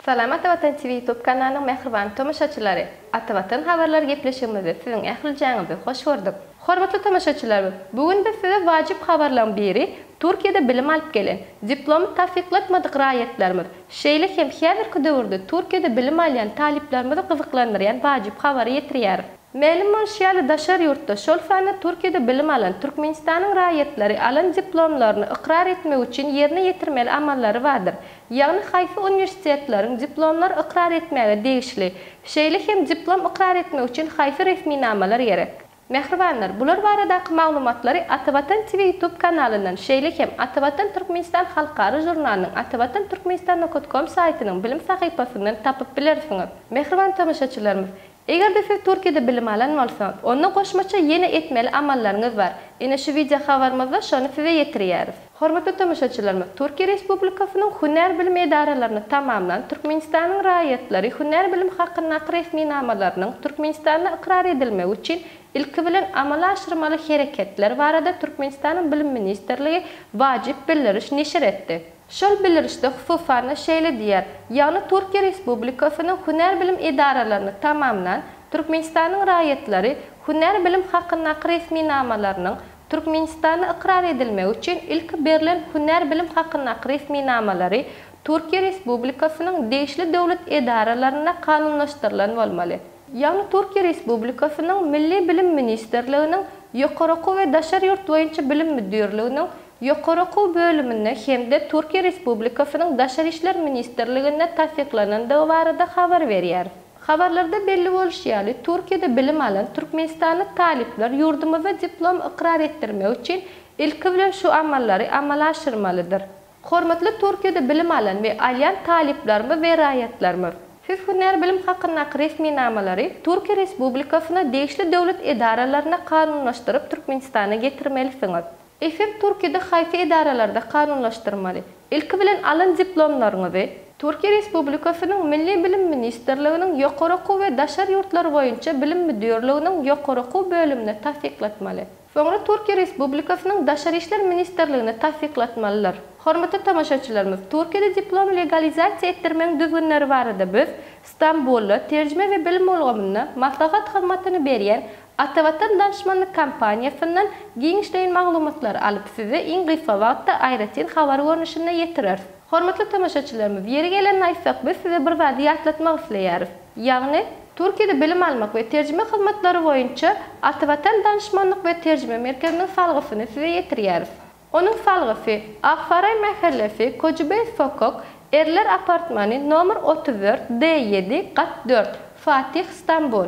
Salam Atavatan TV YouTube kanalının mehriban tomoşaçylary. Atavatan habarlar gepleşigimizde siziň ählijaňyzy hoş gördük. Hormatly tomoşaçylar, bugün biz size wajyp habarlaryň biri Türkiýede bilim alyp gelen diplomy tawfiklatmadyk raýatlarymyz. Şeýle hem häzirki döwürde Türkiýede bilim alýan taliplerimizi gyzyklandyrýan wajyp habary ýetirýär. Melim bolşýaly daşar ýurtda şol fanny Türkiýede bilim alan Türkmenistanyň raýatlary alan diplomlaryny ikrar etmek üçin ýerine ýetirmeli amallary bardyr. Ýagny haýsy uniwersitetlaryň diplomlar ikrar etmäge degişli. Şeýle hem diplom ikrar etmek üçin haýsy resmi namalar gerek. Mehribanlar, bular baradaky maglumatlary Atavatan TV YouTube kanalyndan şeýle hem Atavatan Türkmenistan halkary jurnalynyň atavatanturkmenistan.com saýtynyň bilim sahypasyndan tapyp bilersiňiz. Mehriban tamaşaçylarymyz, eger-de siz Türkiýede bilim alan bolsaňyz, onda goşmaça ýene etmeli amallaryňyz bar. Ene şu video habarymyzda şonu size ýetirýäris. Hormatly tamaşaçylarymyz, Türkiýe Respublikasynyň hünär bilim edaralaryny tamamlan Türkmenistanyň raýatlary hünär bilim hakyna resmi namalarynyň Türkmenistanda ikrar edilmegi üçin ilki bilen amala aşyrmaly hereketler barada Türkmenistanyň bilim ministrligi wajyp bildiriş neşir etdi. Şol bildirişde hususan şeýle diýär: ýagny Türkiýe Respublikasynyň hünär bilim edaralaryny tamamlan Türkmenistanyň raýatlary hünär bilim hakyna resmi namalarynyň Türkmenistanda ikrar edilmegi üçin ilki berilen hünär bilim hakyna resmi namalary Türkiýe Respublikasynyň degişli döwlet edaralaryna kanunlaşdyrylan bolmaly. Ýagny Türkiýe Respublikasynyň Milli Bilim Ministrliginiň ýokary okuw we daşar ýurt boýunça bilim müdirliginiň ýokary okuw bölüminde hemde Türkiýe Respublikasynyň Daşar işler Ministrliginde tasdiklanandygy barada habar berýär. Habarlarda belli bolşýaly, Türkiýede bilim alan Türkmenistanly talipler ýurdumyza diplom ikrar etdirmek üçin ilki bilen şu amallary amala aşyrmalydyr. Hormatly Türkiýede bilim alan we alýan taliplerimiz we raýatlarymyz, siz hünär bilim hakyna resmi namalary Türkiýe Respublikasyna degişli döwlet edaralaryna kanunlaşdyryp Türkmenistana getirmelisiňiz. Efem Türkiýede haýsy edaralarda kanunlaşdyrmaly? Ilki bilen alan diplomlaryňyzy Türkiýe Respublikasynyň Milli Bilim Ministrliginiň ýokary okuw we daşar ýurtlary boýunça bilim müdirliginiň ýokary okuw bölümine tasdiklatmaly. Soňra Türkiýe Respublikasynyň Daşar işler Ministrligine tasdiklatmalylar. Hormatly tamaşaçylarymyz, Türkiýede diplom legalizasiýa etdirmeň düzgünleri barada biz Istanbulda terjime we bilim bolgamyna maslahat hyzmatyny berýän Atavatan danışmanlyk kampaniýasyndan giňişleýän maglumatlar alyp size iňgiş wagtda aýratyn habar görnüşinde ýetirer. Hormatly tamaşaçylarymyz, ýeri gelen aýtsak biz size bir wagt ýatlatmak isleýäris. Ýagny Türkiýede bilim almak we terjime hyzmatlary boýunça Atavatan danışmanlyk we terjime merkeziniň salgysyny size ýetirýäris. Onun salgysy Aksaray mahallesi Kocubey Sokak Erler apartmany nomer 34 D7 kat 4 Fatih İstanbul.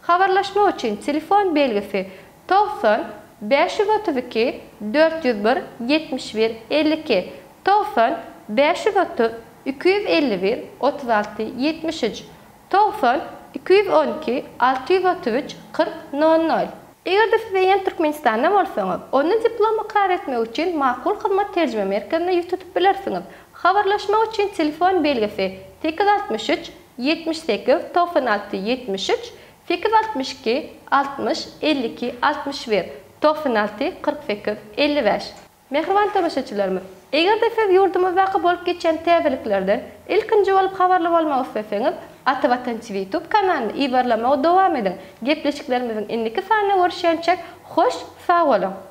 Habarlaşma üçin telefon belgisi 90 532 401 71 52 90 530 251 36 73 90 212 633 40 00. Eger-de siz ýene Türkmenistanda bolsaňyz, onu diplom ikrar etmek üçin makul hyzmat terjime merkezine ýüz tutup bilersiňiz. Habarlaşma üçin telefon belgisi 863 78 96 73 862 60 52 61 96 48 55. Mehriban tamaşaçylarymyz, eger-de siz ýurdumyzdaky bolup geçen täzeliklerden ilkinji bolup habarly bolmak isteseňiz, Atavatan TV YouTube kanalyny ibarlamaga dowam edin. Gepleşiklerimiziň indiki sanyna görüşýänçek hoş, sag bolun.